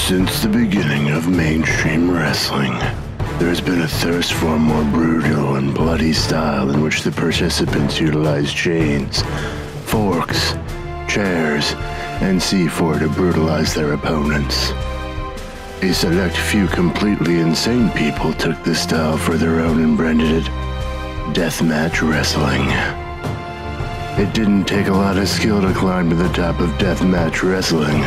Since the beginning of mainstream wrestling, there has been a thirst for a more brutal and bloody style in which the participants utilize chains, forks, chairs, and C4 to brutalize their opponents. A select few completely insane people took this style for their own and branded it Deathmatch Wrestling. It didn't take a lot of skill to climb to the top of Deathmatch Wrestling,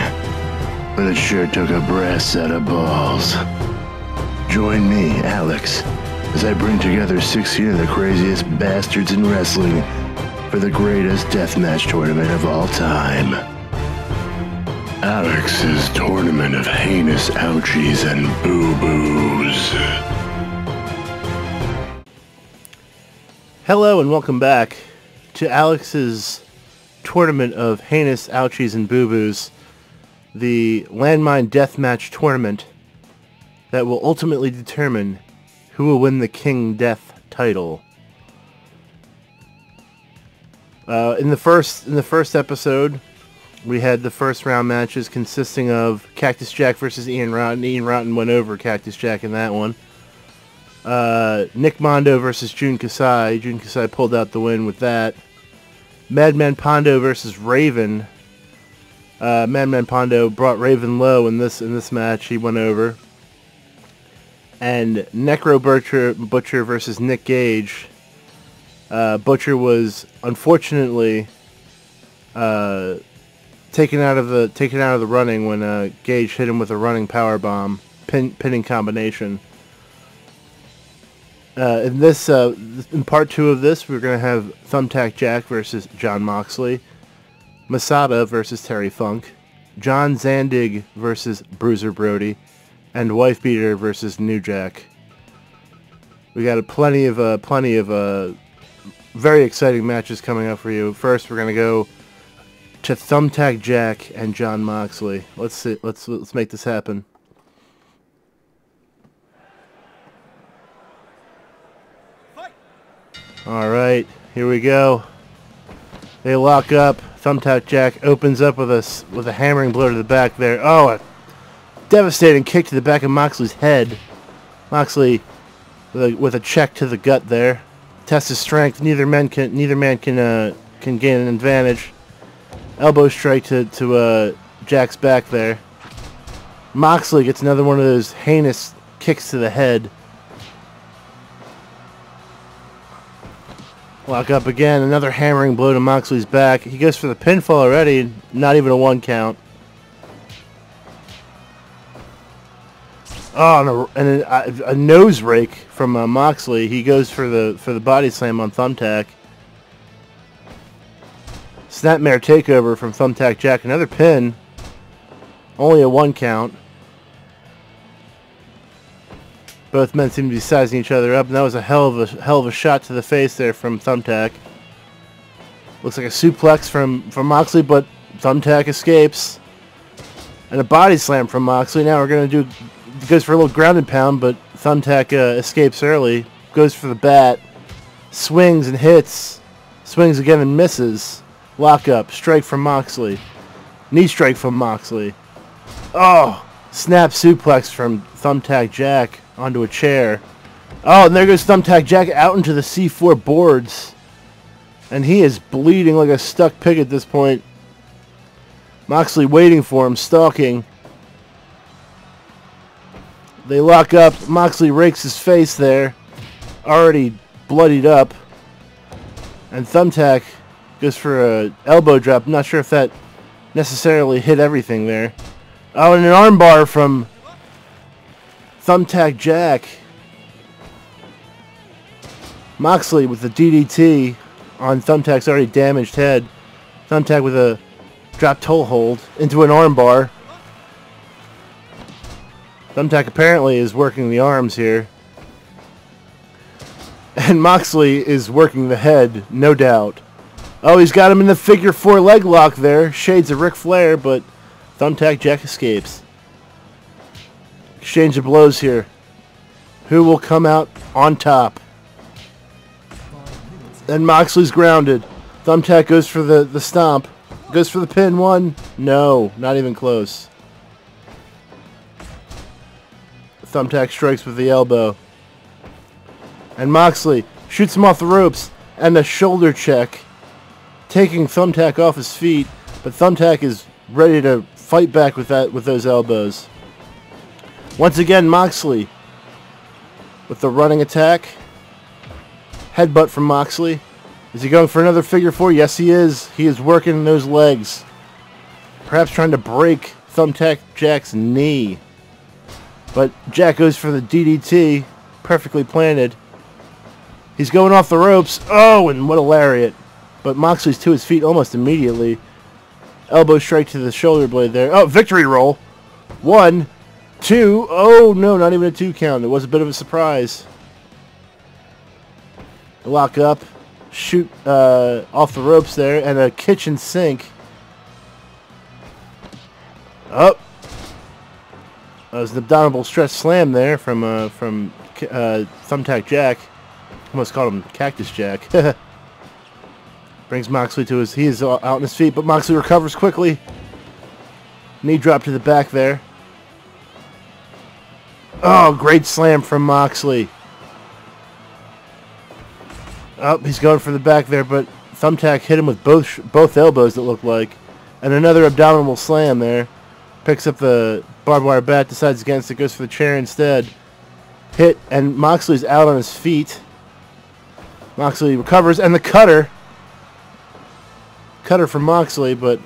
but it sure took a brass set of balls. Join me, Alex, as I bring together 16 of the craziest bastards in wrestling for the greatest deathmatch tournament of all time. Alex's Tournament of Heinous Ouchies and Boo-Boos. Hello and welcome back to Alex's Tournament of Heinous Ouchies and Boo-Boos, the landmine deathmatch tournament that will ultimately determine who will win the King Death title. In the first episode, we had the first round matches consisting of Cactus Jack versus Ian Rotten. Ian Rotten went over Cactus Jack in that one. Nick Mondo versus Jun Kasai. Jun Kasai pulled out the win with that. Madman Pondo versus Raven. Madman Pondo brought Raven low in this match. He went over. And Necro Butcher versus Nick Gage. Butcher was unfortunately taken out of the running when Gage hit him with a running power bomb pinning combination. In part 2 of this, we're going to have Thumbtack Jack versus John Moxley, MASADA versus Terry Funk, John Zandig versus Bruiser Brody, and Wifebeater versus New Jack. We got plenty of very exciting matches coming up for you. First, we're going to go to Thumbtack Jack and John Moxley. Let's make this happen. Alright, here we go. They lock up. Thumbtack Jack opens up with a hammering blow to the back there. Oh, a devastating kick to the back of Moxley's head. Moxley with a check to the gut there. Tests his strength. Neither man can gain an advantage. Elbow strike to Jack's back there. Moxley gets another one of those heinous kicks to the head. Lock up again. Another hammering blow to Moxley's back. He goes for the pinfall already. Not even a 1 count. Oh, and a nose rake from Moxley. He goes for the body slam on Thumbtack. Snapmare takeover from Thumbtack Jack. Another pin. Only a 1 count. Both men seem to be sizing each other up, and that was a hell of a shot to the face there from Thumbtack. Looks like a suplex from Moxley, but Thumbtack escapes. And a body slam from Moxley. Now we're going to do... Goes for a little ground and pound, but Thumbtack escapes early. Goes for the bat. Swings and hits. Swings again and misses. Lock up. Strike from Moxley. Knee strike from Moxley. Oh! Snap suplex from Thumbtack Jack onto a chair. Oh, and there goes Thumbtack Jack out into the C4 boards. And he is bleeding like a stuck pig at this point. Moxley waiting for him, stalking. They lock up. Moxley rakes his face there. Already bloodied up. And Thumbtack goes for a elbow drop. I'm not sure if that necessarily hit everything there. Oh, and an armbar from Thumbtack Jack. Moxley with the DDT on Thumbtack's already damaged head. Thumbtack with a drop toe hold into an armbar. Thumbtack apparently is working the arms here. And Moxley is working the head, no doubt. Oh, he's got him in the figure 4 leg lock there. Shades of Ric Flair, but Thumbtack Jack escapes. Exchange of blows here. Who will come out on top? And Moxley's grounded. Thumbtack goes for the stomp. Goes for the pin. 1. No, not even close. Thumbtack strikes with the elbow. And Moxley shoots him off the ropes and a shoulder check, taking Thumbtack off his feet, but Thumbtack is ready to fight back with those elbows. Once again, Moxley with the running attack. Headbutt from Moxley. Is he going for another figure four? Yes, he is. He is working those legs. Perhaps trying to break Thumbtack Jack's knee. But Jack goes for the DDT. Perfectly planted. He's going off the ropes. Oh, and what a lariat. But Moxley's to his feet almost immediately. Elbow strike to the shoulder blade there. Oh, victory roll. 1, 2. Oh, no, not even a 2 count. It was a bit of a surprise. Lock up. Shoot off the ropes there. And a kitchen sink. Up. That was an abdominal stretch slam there from Thumbtack Jack. Almost called him Cactus Jack. Brings Moxley to his... He is out on his feet, but Moxley recovers quickly. Knee drop to the back there. Oh, great slam from Moxley. Oh, he's going for the back there, but Thumbtack hit him with both elbows, it looked like. And another abdominal slam there. Picks up the barbed wire bat, decides against it, goes for the chair instead. Hit, and Moxley's out on his feet. Moxley recovers, and the cutter. Cutter from Moxley, but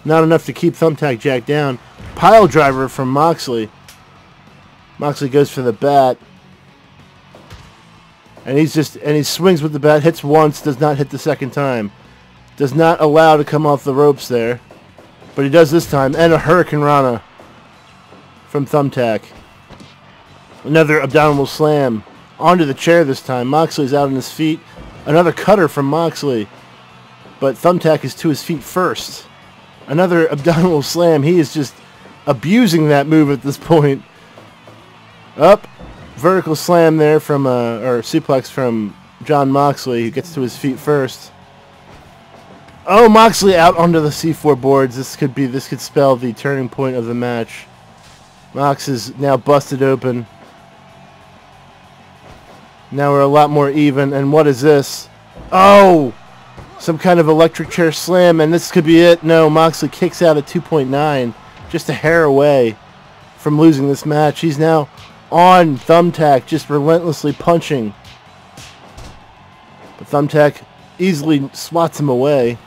not enough to keep Thumbtack Jack down. Pile driver from Moxley. Moxley goes for the bat. And he swings with the bat, hits once, does not hit the second time. Does not allow to come off the ropes there. But he does this time, and a Hurricane Rana from Thumbtack. Another abdominal slam onto the chair this time. Moxley's out on his feet. Another cutter from Moxley. But Thumbtack is to his feet first. Another abdominal slam. He is just abusing that move at this point. Up. Vertical slam there from, or suplex from Jon Moxley, who gets to his feet first. Oh, Moxley out onto the C4 boards. This could spell the turning point of the match. Mox is now busted open. Now we're a lot more even. And what is this? Oh! Some kind of electric chair slam, and this could be it. No, Moxley kicks out at 2.9. Just a hair away from losing this match. He's now on Thumbtack, just relentlessly punching. But Thumbtack easily swats him away.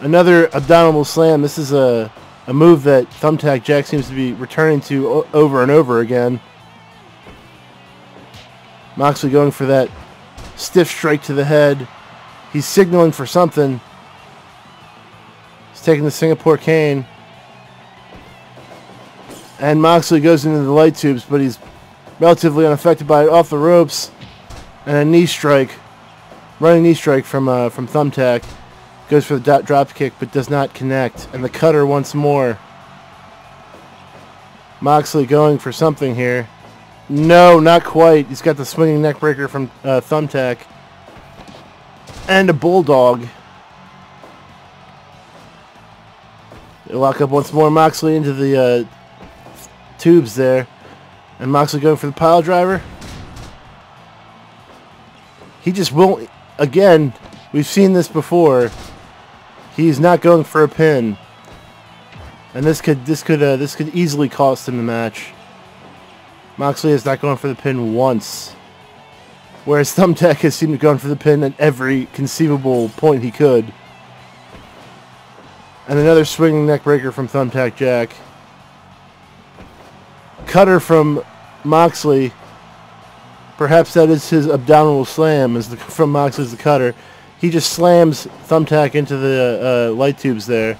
Another abdominal slam. This is a move that Thumbtack Jack seems to be returning to over and over again. Moxley going for that stiff strike to the head. He's signaling for something. He's taking the Singapore cane. And Moxley goes into the light tubes, but he's relatively unaffected by it. Off the ropes. And a knee strike. Running knee strike from Thumbtack. Goes for the drop kick, but does not connect. And the cutter once more. Moxley going for something here. No, not quite. He's got the swinging neck breaker from Thumbtack. And a bulldog. They lock up once more. Moxley into the tubes there. And Moxley going for the pile driver. He just won't. Again, we've seen this before. He's not going for a pin. And this could easily cost him the match. Moxley is not going for the pin once. Whereas Thumbtack has seemed to go for the pin at every conceivable point he could. And another swinging neck breaker from Thumbtack Jack. Cutter from Moxley. Perhaps that is his abdominal slam from Moxley's the cutter. He just slams Thumbtack into the light tubes there.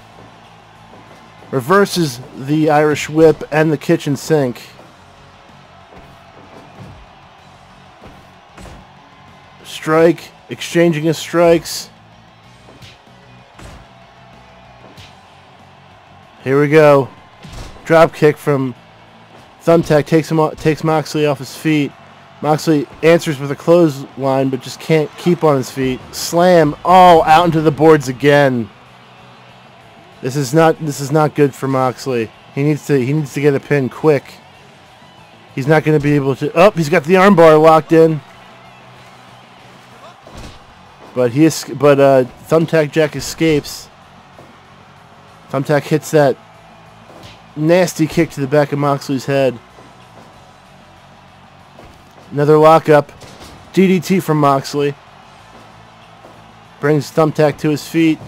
Reverses the Irish whip and the kitchen sink. Strike, exchanging his strikes. Here we go. Drop kick from Thumbtack takes Moxley off his feet. Moxley answers with a clothesline, but just can't keep on his feet. Slam, oh, out into the boards again. This is not good for Moxley. He needs to get a pin quick. He's not going to be able to... Oh, he's got the armbar locked in. But Thumbtack Jack escapes. Thumbtack hits that nasty kick to the back of Moxley's head. Another lockup. DDT from Moxley. Brings Thumbtack to his feet.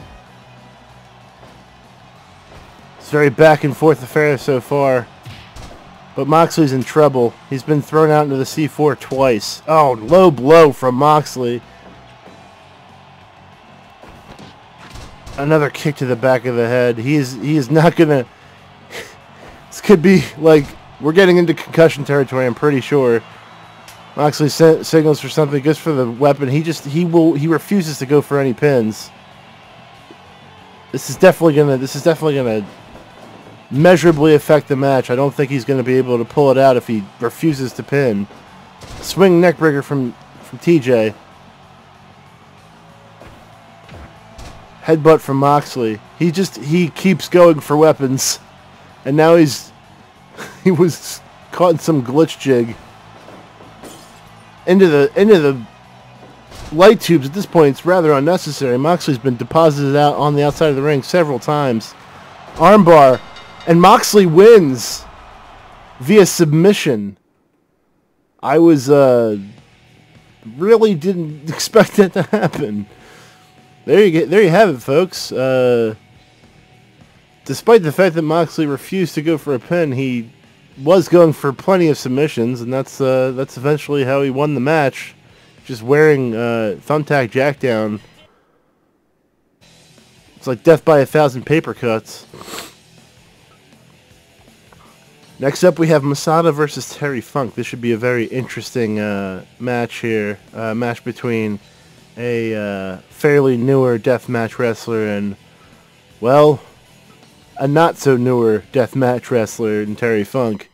It's a very back and forth affair so far. But Moxley's in trouble. He's been thrown out into the C4 twice. Oh, low blow from Moxley. Another kick to the back of the head. He is not gonna... This could be like... We're getting into concussion territory, I'm pretty sure. Moxley signals for something, goes for the weapon. He refuses to go for any pins. This is definitely gonna measurably affect the match. I don't think he's gonna be able to pull it out if he refuses to pin. Swing neckbreaker from TJ. Headbutt from Moxley. He keeps going for weapons, and now he was caught in some glitch jig. Into the light tubes. At this point, it's rather unnecessary. Moxley's been deposited out on the outside of the ring several times. Armbar, and Moxley wins via submission. I was really didn't expect that to happen. There you have it, folks. Despite the fact that Moxley refused to go for a pin, he was going for plenty of submissions, and that's eventually how he won the match. Just wearing Thumbtack Jack down. It's like death by 1,000 paper cuts. Next up, we have MASADA versus Terry Funk. This should be a very interesting match here. Match between a fairly newer deathmatch wrestler and, well, a not-so-newer deathmatch wrestler in Terry Funk.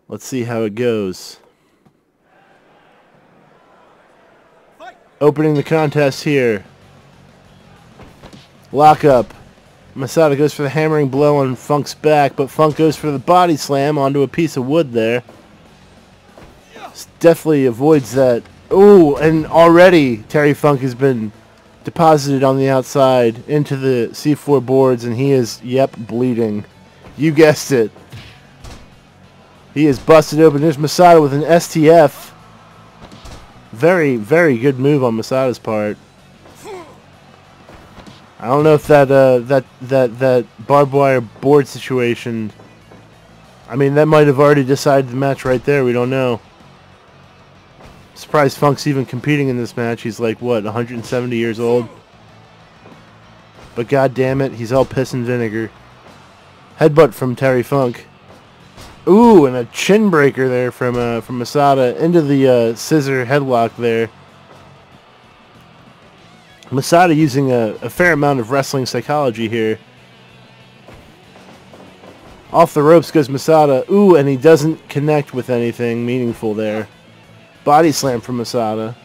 Let's see how it goes. Opening the contest here. Lockup. MASADA goes for the hammering blow on Funk's back, but Funk goes for the body slam onto a piece of wood there. Definitely avoids that. Ooh, and already Terry Funk has been deposited on the outside into the C4 boards, and he is, yep, bleeding. You guessed it. He is busted open. There's MASADA with an STF. Very, very good move on MASADA's part. I don't know if that barbed wire board situation, I mean, that might have already decided the match right there. We don't know. Surprised Funk's even competing in this match. He's like, what, 170 years old? But god damn it, he's all piss and vinegar. Headbutt from Terry Funk. Ooh, and a chin breaker there from MASADA into the scissor headlock there. MASADA using a fair amount of wrestling psychology here. Off the ropes goes MASADA. Ooh, and he doesn't connect with anything meaningful there. Body slam from MASADA.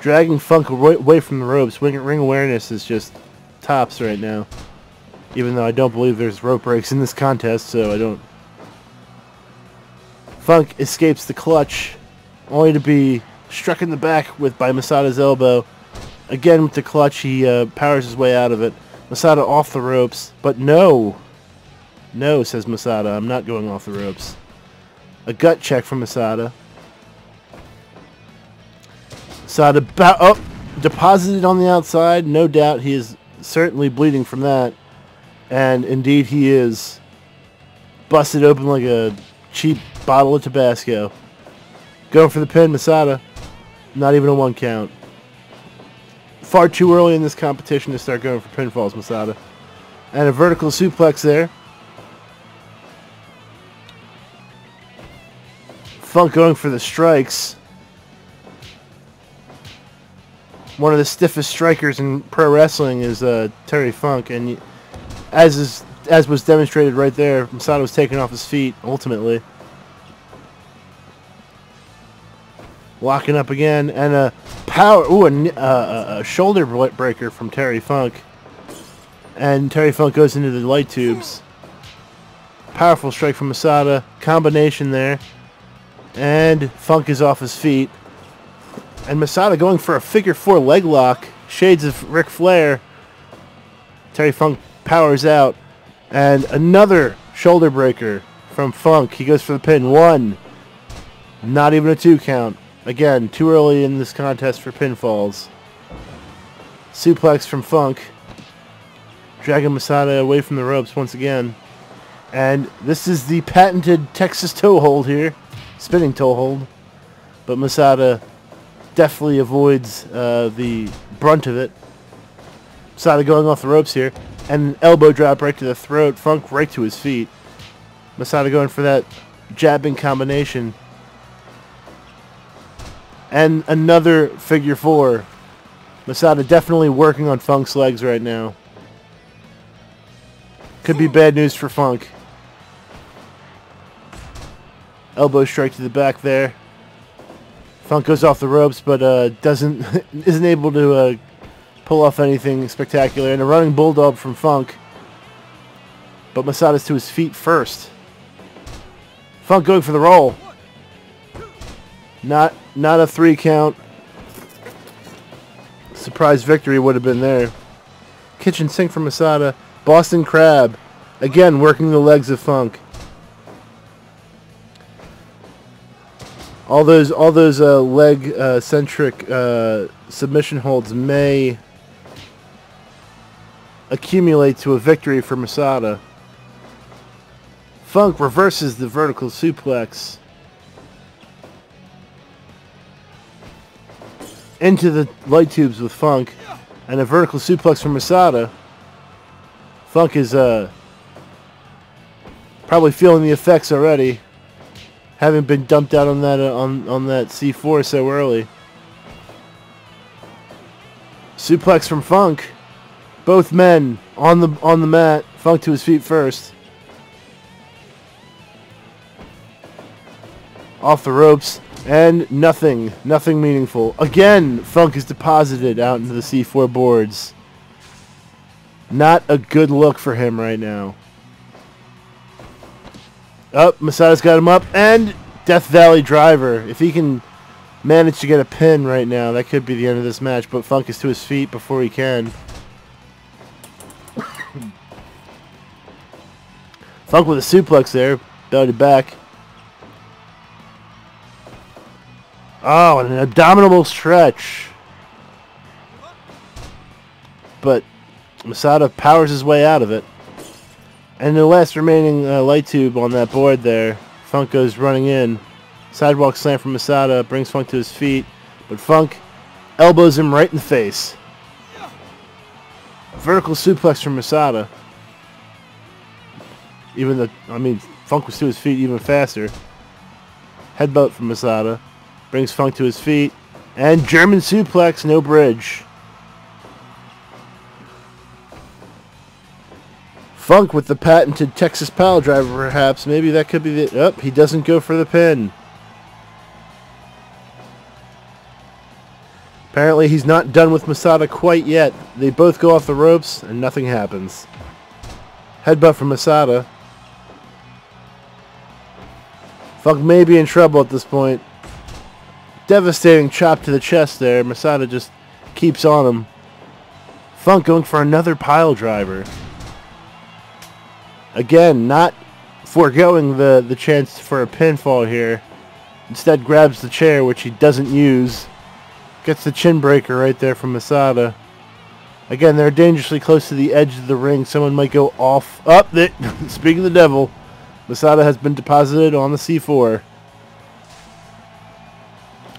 Dragging Funk away from the ropes. Ring awareness is just tops right now. Even though I don't believe there's rope breaks in this contest, so I don't... Funk escapes the clutch, only to be struck in the back by MASADA's elbow. Again with the clutch, he powers his way out of it. MASADA off the ropes, but no. No, says MASADA, I'm not going off the ropes. A gut check from MASADA. MASADA deposited on the outside. No doubt he is certainly bleeding from that. And indeed he is. Busted open like a cheap bottle of Tabasco. Going for the pin, MASADA. Not even a 1 count. Far too early in this competition to start going for pinfalls, MASADA. And a vertical suplex there. Funk going for the strikes. One of the stiffest strikers in pro wrestling is Terry Funk, and as was demonstrated right there, MASADA was taken off his feet ultimately. Locking up again, and a a shoulder breaker from Terry Funk, and Terry Funk goes into the light tubes. Powerful strike from MASADA, combination there. And Funk is off his feet. And MASADA going for a figure 4 leg lock. Shades of Ric Flair. Terry Funk powers out. And another shoulder breaker from Funk. He goes for the pin. 1. Not even a 2 count. Again, too early in this contest for pinfalls. Suplex from Funk. Dragging MASADA away from the ropes once again. And this is the patented Texas toe hold here. Spinning toe hold. But MASADA definitely avoids the brunt of it. MASADA going off the ropes here. And an elbow drop right to the throat. Funk right to his feet. MASADA going for that jabbing combination. And another figure 4. MASADA definitely working on Funk's legs right now. Could be bad news for Funk. Elbow strike to the back there. Funk goes off the ropes, but isn't able to pull off anything spectacular. And a running bulldog from Funk. But MASADA's to his feet first. Funk going for the roll. Not a 3 count. Surprise victory would have been there. Kitchen sink from MASADA. Boston Crab. Again, working the legs of Funk. All those leg centric submission holds may accumulate to a victory for MASADA. Funk reverses the vertical suplex into the light tubes with Funk, and a vertical suplex from MASADA. Funk is probably feeling the effects already, having been dumped out on that C4 so early. Suplex from Funk. Both men on the mat. Funk to his feet first. Off the ropes. And nothing meaningful. Again, Funk is deposited out into the C4 boards. Not a good look for him right now. MASADA's got him up, and Death Valley Driver. If he can manage to get a pin right now, that could be the end of this match, but Funk is to his feet before he can. Funk with a suplex there, belly to back. Oh, and an abdominal stretch. But MASADA powers his way out of it. And the last remaining light tube on that board there, Funk goes running in. Sidewalk slam from MASADA brings Funk to his feet. But Funk elbows him right in the face. Vertical suplex from MASADA. Funk was to his feet even faster. Headbutt from MASADA. Brings Funk to his feet. And German suplex, no bridge. Funk with the patented Texas pile driver, perhaps. Maybe that could be the... he doesn't go for the pin. Apparently he's not done with MASADA quite yet. They both go off the ropes and nothing happens. Headbutt from MASADA. Funk may be in trouble at this point. Devastating chop to the chest there. MASADA just keeps on him. Funk going for another pile driver. Again, not foregoing the chance for a pinfall here. Instead grabs the chair, which he doesn't use. Gets the chin breaker right there from MASADA. Again, they're dangerously close to the edge of the ring. Someone might go off. Speaking of the devil, MASADA has been deposited on the C4.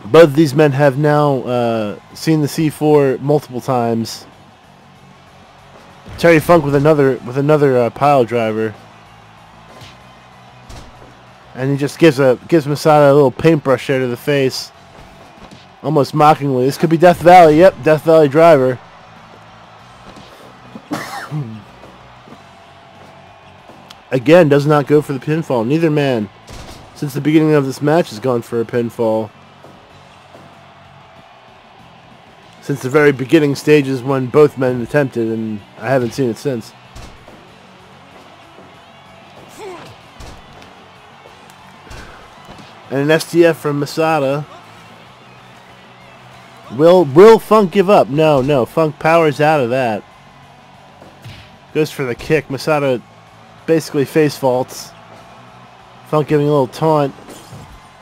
Both of these men have now seen the C4 multiple times. Terry Funk with another pile driver, and he just gives MASADA a little paintbrush there to the face, almost mockingly. This could be Death Valley. Yep, Death Valley Driver. Again, does not go for the pinfall. Neither man, since the beginning of this match, has gone for a pinfall. Since the very beginning stages when both men attempted, and I haven't seen it since. And an STF from MASADA. Will Funk give up? No. Funk powers out of that. Goes for the kick. MASADA basically face faults. Funk giving a little taunt.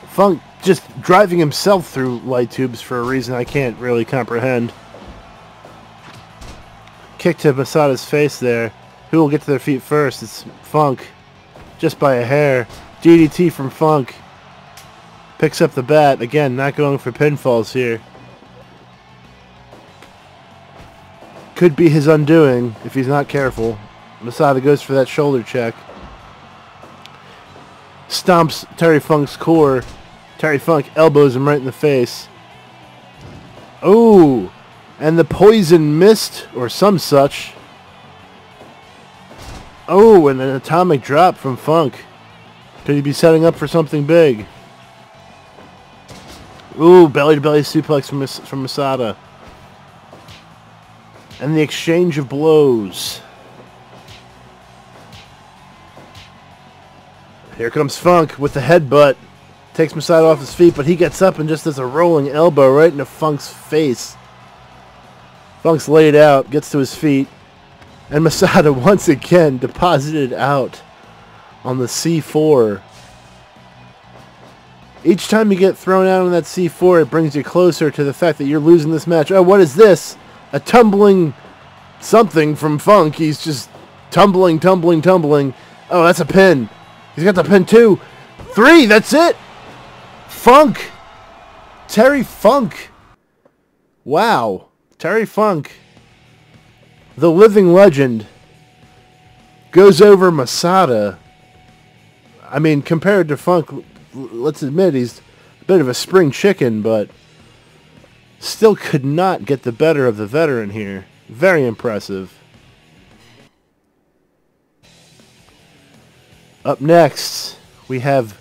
Funk just driving himself through light tubes for a reason I can't really comprehend. Kick to MASADA's face there. Who will get to their feet first? It's Funk. Just by a hair. DDT from Funk. Picks up the bat. Again, not going for pinfalls here. Could be his undoing if he's not careful. MASADA goes for that shoulder check. Stomps Terry Funk's core. Terry Funk elbows him right in the face. Oh! And the poison mist, or some such. Oh, and an atomic drop from Funk. Could he be setting up for something big? Ooh, belly-to-belly suplex from MASADA. And the exchange of blows. Here comes Funk with the headbutt. Takes MASADA off his feet, but he gets up and just does a rolling elbow right into Funk's face. Funk's laid out, gets to his feet. And MASADA once again deposited out on the C4. Each time you get thrown out on that C4, it brings you closer to the fact that you're losing this match. Oh, what is this? A tumbling something from Funk. He's just tumbling. Oh, that's a pin. He's got the pin 2. 3, that's it. Funk. Terry Funk. Wow. Terry Funk, the living legend, goes over MASADA. I mean, compared to Funk, let's admit he's a bit of a spring chicken, but still could not get the better of the veteran here. Very impressive. Up next, we have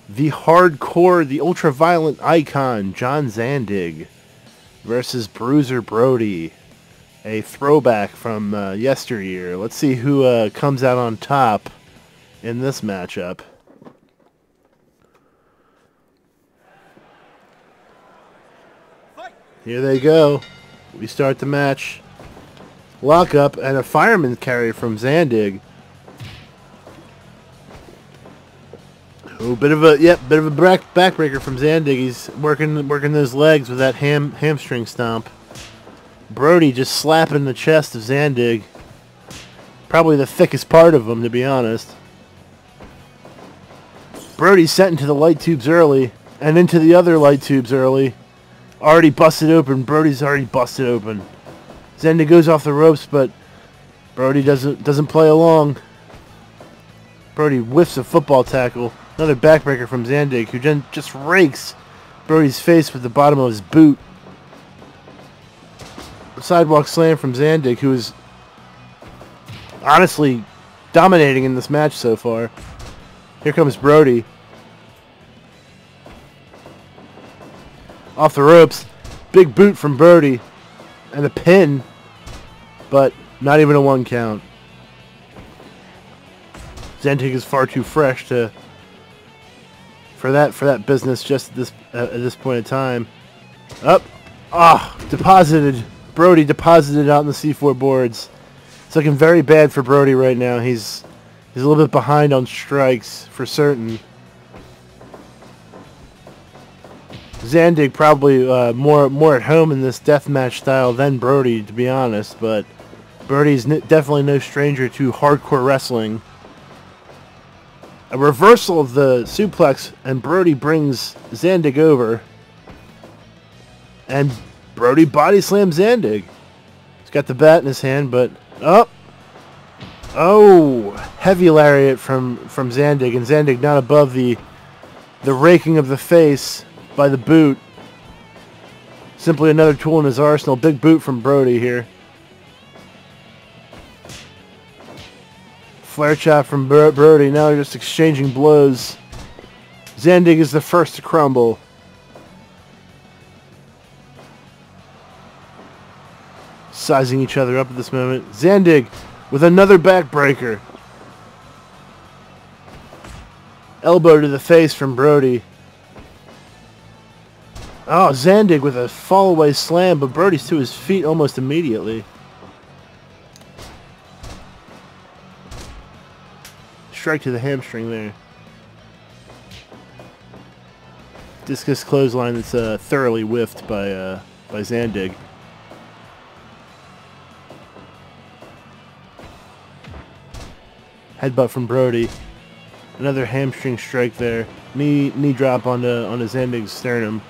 the hardcore, the ultra-violent icon, John Zandig, versus Bruiser Brody. A throwback from yesteryear. Let's see who comes out on top in this matchup. Here they go. We start the match. Lockup and a fireman carry from Zandig. Oh, bit of a backbreaker from Zandig. He's working those legs with that hamstring stomp. Brody just slapping the chest of Zandig. Probably the thickest part of him, to be honest. Brody sent into the light tubes early and into the other light tubes early. Already busted open. Brody's already busted open. Zandig goes off the ropes, but Brody doesn't play along. Brody whiffs a football tackle. Another backbreaker from Zandig, who just rakes Brody's face with the bottom of his boot. A sidewalk slam from Zandig, who is honestly dominating in this match so far. Here comes Brody. Off the ropes. Big boot from Brody. And a pin. But not even a 1 count. Zandig is far too fresh for that business just at this point in time. Up. Deposited. Brody deposited out in the C4 boards. It's looking very bad for Brody right now. He's a little bit behind on strikes for certain. Zandig probably more at home in this deathmatch style than Brody, to be honest, but Brody's definitely no stranger to hardcore wrestling. A reversal of the suplex, and Brody brings Zandig over. And Brody body slams Zandig. He's got the bat in his hand, but heavy lariat from Zandig, and Zandig not above the raking of the face by the boot. Simply another tool in his arsenal. Big boot from Brody here. Flare chop from Brody. Now they're just exchanging blows. Zandig is the first to crumble. Sizing each other up at this moment. Zandig with another backbreaker. Elbow to the face from Brody. Oh, Zandig with a fall-away slam, but Brody's to his feet almost immediately. Strike to the hamstring there. Discus clothesline that's thoroughly whiffed by Zandig. Headbutt from Brody. Another hamstring strike there. Knee drop onto Zandig's sternum.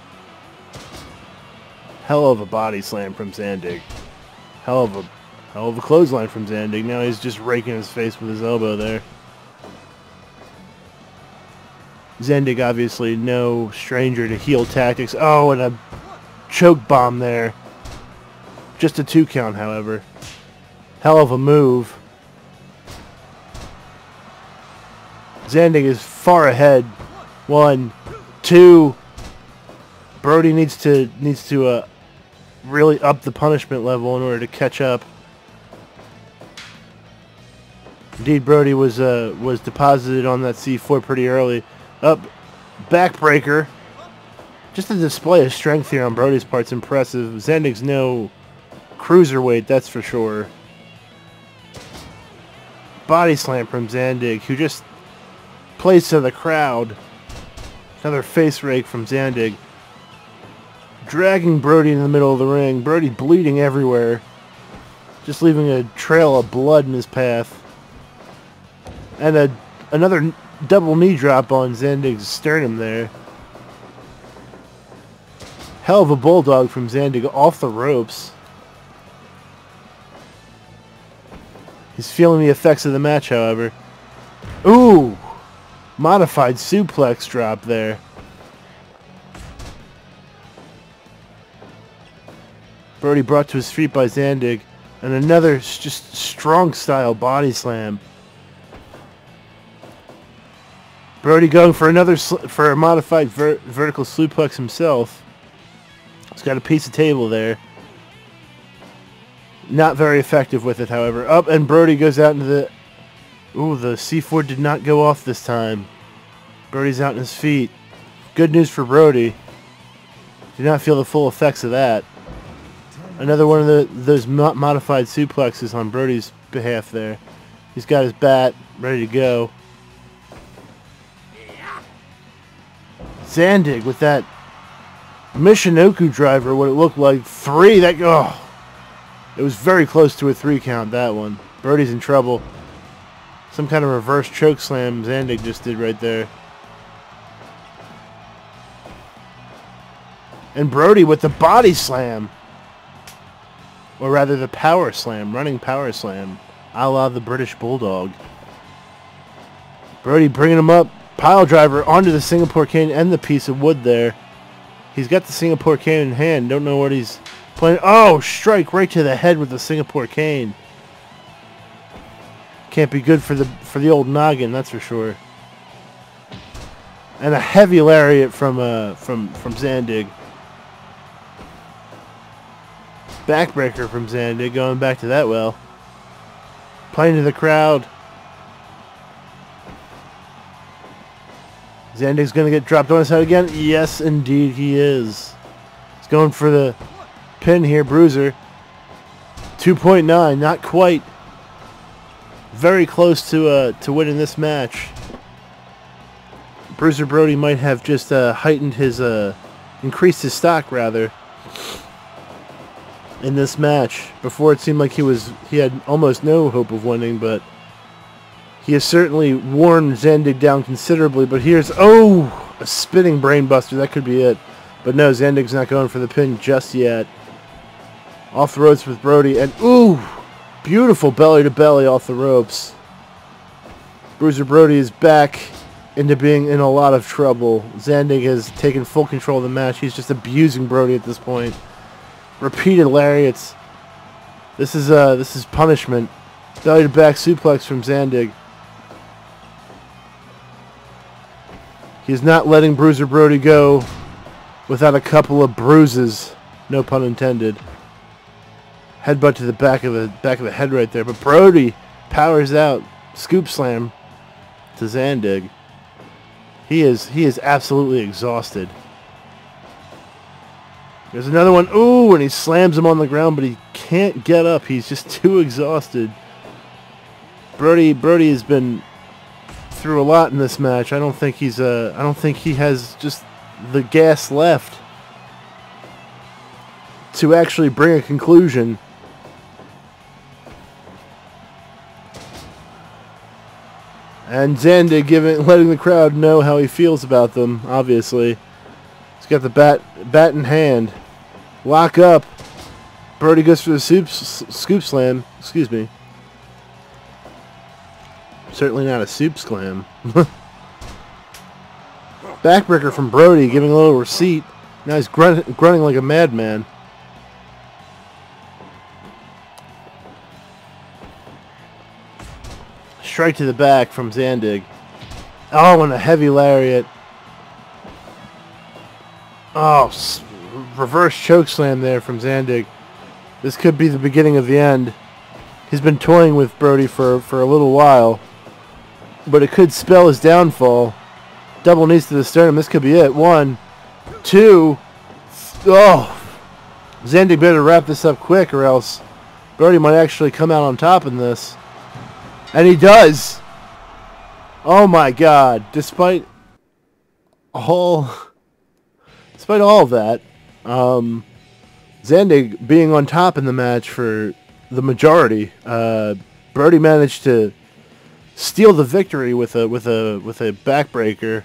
Hell of a body slam from Zandig. Hell of a clothesline from Zandig. Now he's just raking his face with his elbow there. Zandig obviously no stranger to heel tactics. Oh, and a choke bomb there. Just a 2 count, however. Hell of a move. Zandig is far ahead. 1, 2. Brody needs to really up the punishment level in order to catch up. Indeed, Brody was deposited on that C4 pretty early. Up, backbreaker. Just a display of strength here on Brody's part's impressive. Zandig's no cruiserweight, that's for sure. Body slam from Zandig, who just plays to the crowd. Another face rake from Zandig. Dragging Brody in the middle of the ring. Brody bleeding everywhere. Just leaving a trail of blood in his path. And another double knee drop on Zandig's sternum there. Hell of a bulldog from Zandig off the ropes. He's feeling the effects of the match, however. Ooh! Modified suplex drop there. Brody brought to his feet by Zandig. And another just strong style body slam. Brody going for a modified vertical suplex himself. He's got a piece of table there. Not very effective with it, however. Up, and Brody goes out into the... Ooh, the C4 did not go off this time. Brody's out on his feet. Good news for Brody. Did not feel the full effects of that. Another one of those modified suplexes on Brody's behalf there. He's got his bat ready to go. Zandig with that Michinoku driver, what it looked like. 3, that, oh. It was very close to a 3 count, that one. Brody's in trouble. Some kind of reverse choke slam Zandig just did right there. And Brody with the body slam. Or rather the power slam, running power slam. A la the British Bulldog. Brody bringing him up. Pile driver onto the Singapore cane and the piece of wood there. He's got the Singapore cane in hand. Don't know what he's playing. Oh, strike right to the head with the Singapore cane. Can't be good for the old noggin, that's for sure. And a heavy lariat from Zandig. Backbreaker from Zandig, going back to that well. Playing to the crowd. Zandig's going to get dropped on his head again. Yes, indeed he is. He's going for the pin here, Bruiser. 2.9, not quite. Very close to winning this match. Bruiser Brody might have just heightened his, increased his stock rather, in this match. Before it seemed like he had almost no hope of winning, but he has certainly worn Zandig down considerably. But here's, oh, a spinning brainbuster. That could be it. But no, Zandig's not going for the pin just yet. Off the ropes with Brody, and ooh, beautiful belly to belly off the ropes. Bruiser Brody is back into being in a lot of trouble. Zandig has taken full control of the match. He's just abusing Brody at this point. Repeated lariats. This is punishment. Belly to back suplex from Zandig. He's not letting Bruiser Brody go without a couple of bruises. No pun intended. Headbutt to the back of the head right there. But Brody powers out. Scoop slam to Zandig. He is absolutely exhausted. There's another one. Ooh, and he slams him on the ground, but he can't get up. He's just too exhausted. Brody has been through a lot in this match. I don't think he has just the gas left to actually bring a conclusion. And Zandig letting the crowd know how he feels about them, obviously. He's got the bat in hand. Lock up. Brody goes for the scoop slam. Excuse me. Certainly not a soup slam. Backbreaker from Brody, giving a little receipt. Now he's grunting like a madman. Strike to the back from Zandig. Oh, and a heavy lariat. Oh, reverse choke slam there from Zandig. This could be the beginning of the end. He's been toying with Brody for a little while, but it could spell his downfall. Double knees to the sternum. This could be it. 1, 2. Oh, Zandig better wrap this up quick, or else Brody might actually come out on top in this. And he does. Oh my God! Despite all of that, Zandig being on top in the match for the majority, Brody managed to steal the victory with a backbreaker.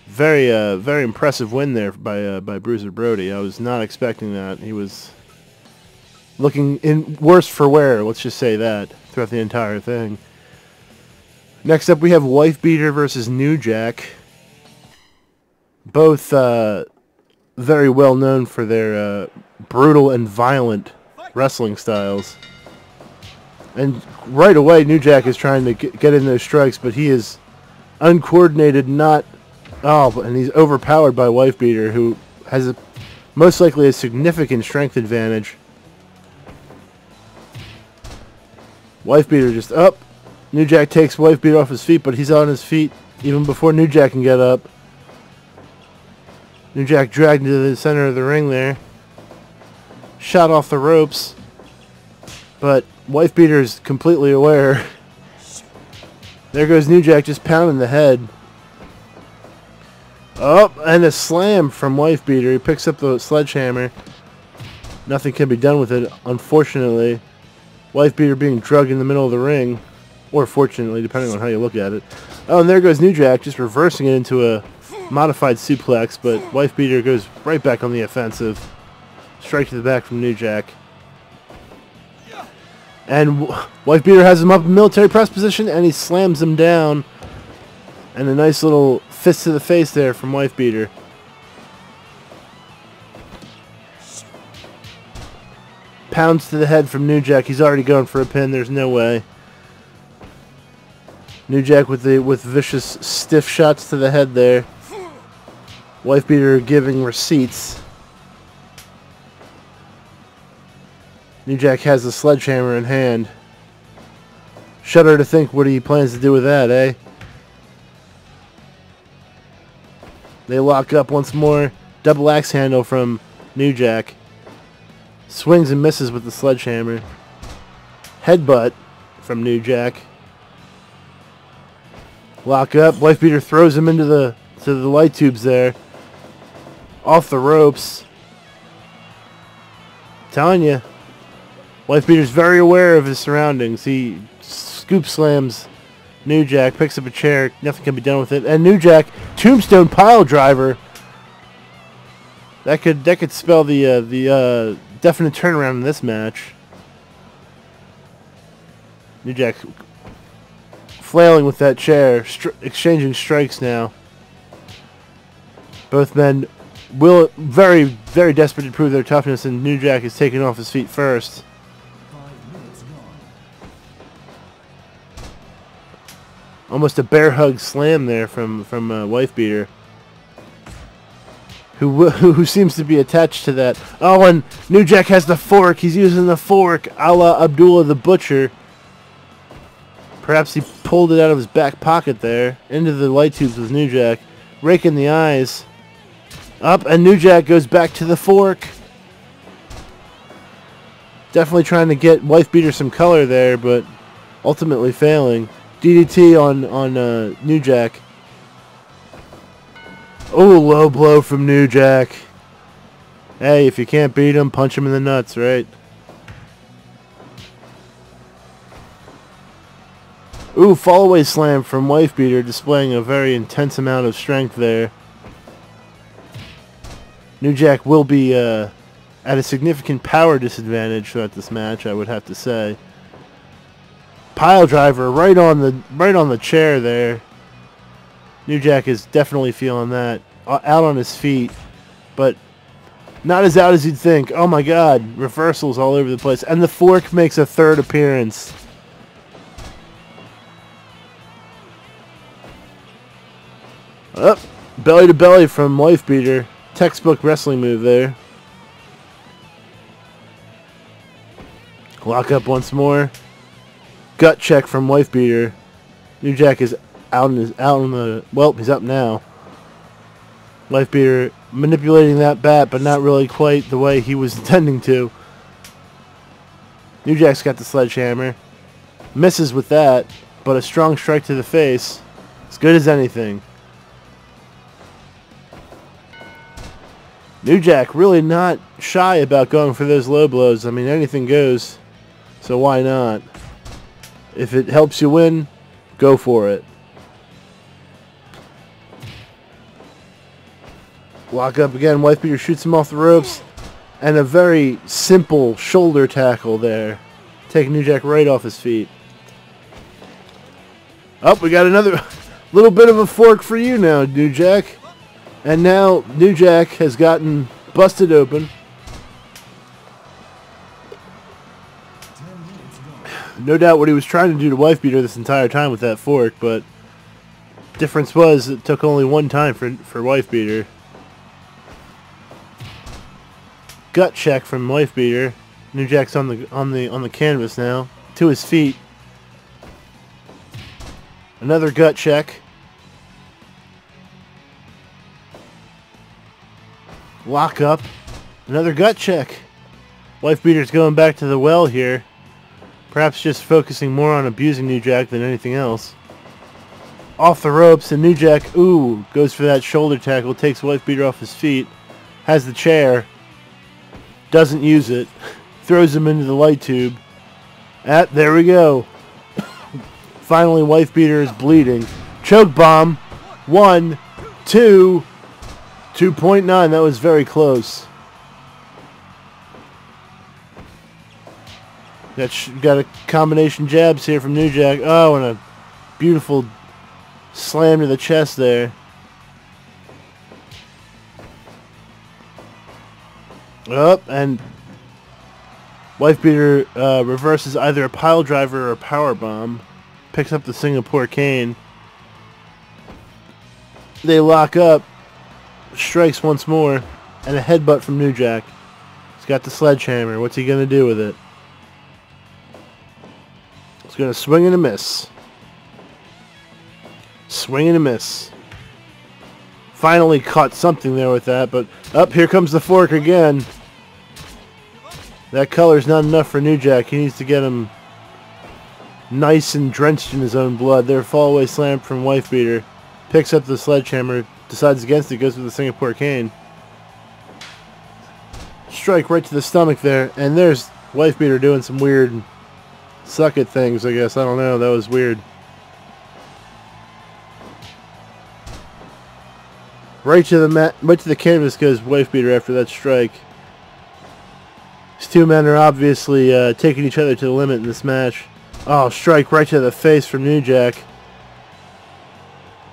Very impressive win there by Bruiser Brody. I was not expecting that. He was looking in worse for wear. Let's just say that throughout the entire thing. Next up, we have Wifebeater versus New Jack. Both very well known for their brutal and violent wrestling styles. And right away, New Jack is trying to get in those strikes, but he is uncoordinated, and he's overpowered by Wifebeater, who has most likely a significant strength advantage. Wifebeater just up. New Jack takes Wifebeater off his feet, but he's on his feet even before New Jack can get up. New Jack dragged into the center of the ring there. Shot off the ropes. But Wifebeater is completely aware. There goes New Jack just pounding the head. Oh, and a slam from Wifebeater. He picks up the sledgehammer. Nothing can be done with it, unfortunately. Wifebeater being drugged in the middle of the ring. Or fortunately, depending on how you look at it. Oh, and there goes New Jack, just reversing it into a modified suplex, but Wifebeater goes right back on the offensive. Strike to the back from New Jack. And Wifebeater has him up in military press position, and he slams him down. And a nice little fist to the face there from Wifebeater. Pounds to the head from New Jack. He's already going for a pin. There's no way. New Jack with vicious stiff shots to the head there. Wifebeater giving receipts. New Jack has the sledgehammer in hand. Shudder to think what he plans to do with that, eh? They lock up once more. Double axe handle from New Jack. Swings and misses with the sledgehammer. Headbutt from New Jack. Lock up. Wifebeater throws him into the light tubes there. Off the ropes. Telling you. Wifebeater's very aware of his surroundings. He scoop slams New Jack, picks up a chair. Nothing can be done with it. And New Jack, tombstone pile driver. That could spell the definite turnaround in this match. New Jack flailing with that chair, exchanging strikes now. Both men very, very desperate to prove their toughness, and New Jack is taken off his feet first. Almost a bear hug slam there from Wifebeater, who seems to be attached to that. Oh, and New Jack has the fork. He's using the fork a la Abdullah the Butcher. Perhaps he pulled it out of his back pocket there into the light tubes with New Jack, raking the eyes. Up, and New Jack goes back to the fork. Definitely trying to get Wifebeater some color there, but ultimately failing. DDT on New Jack. Oh, low blow from New Jack. Hey, if you can't beat him, punch him in the nuts, right? Ooh, fallaway slam from Wifebeater, displaying a very intense amount of strength there. New Jack will be at a significant power disadvantage throughout this match, I would have to say. Pile driver right on the chair there. New Jack is definitely feeling that. Out on his feet, but not as out as you'd think. Oh my god, reversals all over the place. And the fork makes a third appearance. Up, belly to belly from Wifebeater. Textbook wrestling move there. Lock up once more. Gut check from Wifebeater. New Jack is out in the well, he's up now. Wifebeater manipulating that bat, but not really quite the way he was intending to. New Jack's got the sledgehammer. Misses with that, but a strong strike to the face. As good as anything. New Jack really not shy about going for those low blows. I mean, anything goes, so why not? If it helps you win, go for it. Lock up again. Wifebeater shoots him off the ropes. And a very simple shoulder tackle there. Taking New Jack right off his feet. Oh, we got another little bit of a fork for you now, New Jack. And now New Jack has gotten busted open. No doubt what he was trying to do to Wifebeater this entire time with that fork, but difference was it took only one time for Wifebeater. Gut check from Wifebeater. New Jack's on the canvas now, to his feet. Another gut check. Lock up. Another gut check. Wifebeater's going back to the well here. Perhaps just focusing more on abusing New Jack than anything else. Off the ropes, and New Jack, ooh, goes for that shoulder tackle, takes Wifebeater off his feet, has the chair, doesn't use it, throws him into the light tube. There we go. Finally, Wifebeater is bleeding. Choke bomb. 1, 2, 2.9. That was very close. Got a combination jabs here from New Jack. Oh, and a beautiful slam to the chest there. Up, and Wifebeater reverses either a pile driver or a power bomb. Picks up the Singapore cane. They lock up. Strikes once more. And a headbutt from New Jack. He's got the sledgehammer. What's he going to do with it? He's going to swing and a miss. Swing and a miss. Finally caught something there with that, but up here comes the fork again. That color's not enough for New Jack. He needs to get him nice and drenched in his own blood. There, fallaway slam from Wifebeater. Picks up the sledgehammer, decides against it, goes with the Singapore cane. Strike right to the stomach there, and there's Wifebeater doing some weird suck it things, I guess. I don't know, that was weird. Right to the canvas goes Wifebeater after that strike. These two men are obviously taking each other to the limit in this match. Oh, strike right to the face from New Jack.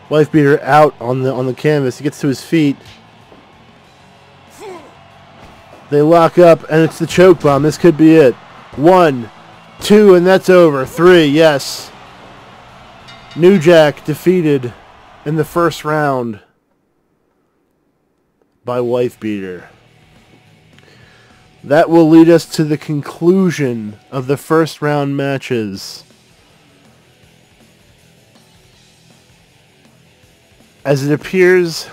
Wifebeater out on the canvas. He gets to his feet. They lock up, and it's the choke bomb. This could be it. 1, 2, and that's over. 3, yes. New Jack defeated in the first round by Wifebeater. That will lead us to the conclusion of the first round matches. As it appears,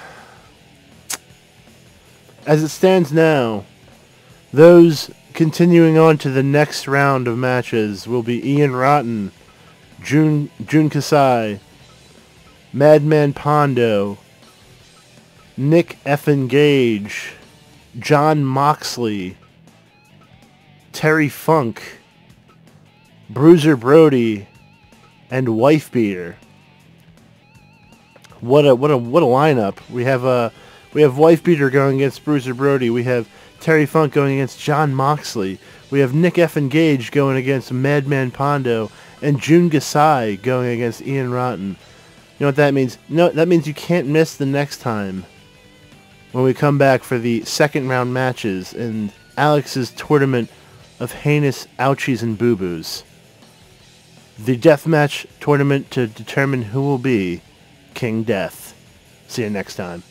as it stands now, those continuing on to the next round of matches will be Ian Rotten, Jun Kasai, Madman Pondo, Nick effin Gage, John Moxley, Terry Funk, Bruiser Brody, and Wifebeater. What a lineup. We have Wifebeater going against Bruiser Brody. We have Terry Funk going against John Moxley. We have Nick effin Gage going against Madman Pondo, and Jun Kasai going against Ian Rotten. You know what that means? No, that means you can't miss the next time when we come back for the second round matches in Alex's tournament of heinous ouchies and boo-boos. The Deathmatch tournament to determine who will be King Death. See you next time.